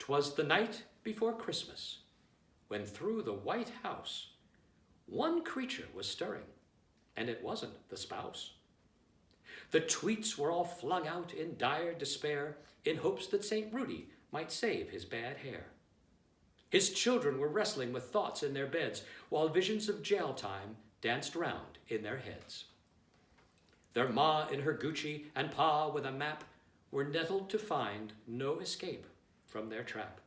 'Twas the night before Christmas, when through the White House one creature was stirring, and it wasn't the spouse. The tweets were all flung out in dire despair, in hopes that St. Rudy might save his bad hair. His children were wrestling with thoughts in their beds, while visions of jail time danced round in their heads. Their ma in her Gucci and pa with a map were nettled to find no escape from their trap.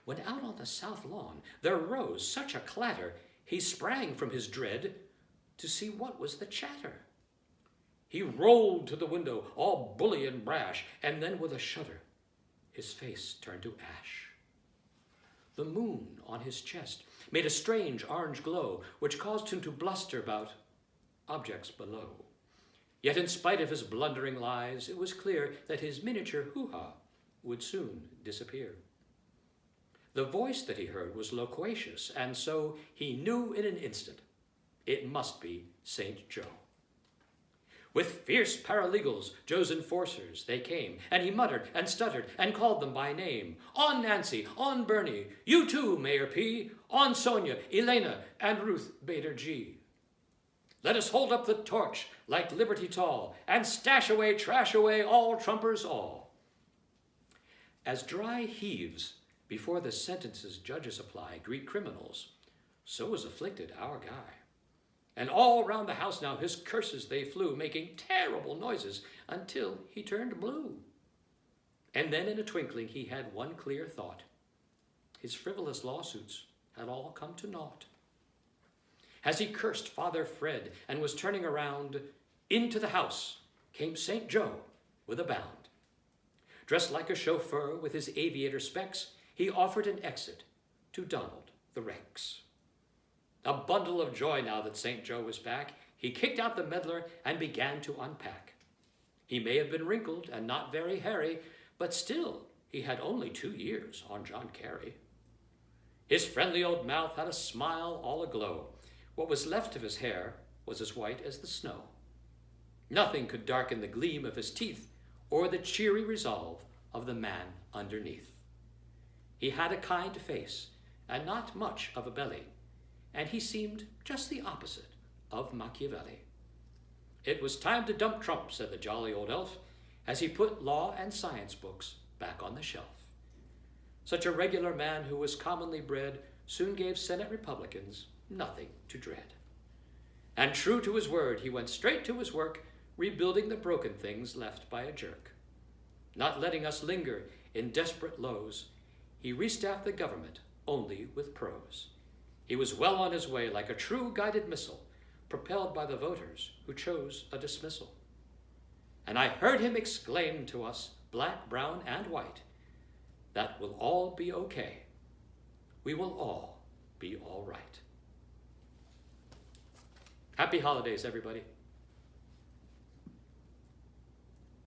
When out on the south lawn there rose such a clatter, he sprang from his dread to see what was the chatter. He rolled to the window, all bully and brash, and then with a shudder, his face turned to ash. The moon on his chest made a strange orange glow, which caused him to bluster about objects below. Yet in spite of his blundering lies, it was clear that his miniature hoo-ha would soon disappear. The voice that he heard was loquacious, and so he knew in an instant it must be St. Joe. With fierce paralegals, Joe's enforcers, they came, and he muttered and stuttered and called them by name. On Nancy, on Bernie, you too, Mayor P., on Sonia, Elena, and Ruth Bader G. Let us hold up the torch like liberty tall, and stash away, trash away, all Trumpers all. As dry heaves before the sentences judges apply greet criminals, so was afflicted our guy. And all round the house now his curses they flew, making terrible noises until he turned blue. And then in a twinkling he had one clear thought. His frivolous lawsuits had all come to naught. As he cursed Father Fred and was turning around, into the house came St. Joe with a bound. Dressed like a chauffeur with his aviator specs, he offered an exit to Donald the Rex. A bundle of joy now that St. Joe was back, he kicked out the meddler and began to unpack. He may have been wrinkled and not very hairy, but still he had only 2 years on John Kerry. His friendly old mouth had a smile all aglow. What was left of his hair was as white as the snow. Nothing could darken the gleam of his teeth or the cheery resolve of the man underneath. He had a kind face and not much of a belly, and he seemed just the opposite of Machiavelli. It was time to dump Trump, said the jolly old elf, as he put law and science books back on the shelf. Such a regular man who was commonly bred soon gave Senate Republicans nothing to dread. And true to his word, he went straight to his work, rebuilding the broken things left by a jerk. Not letting us linger in desperate lows, he restaffed the government only with prose. He was well on his way like a true guided missile, propelled by the voters who chose a dismissal. And I heard him exclaim to us, black, brown, and white, that will all be okay. We will all be all right. Happy holidays, everybody.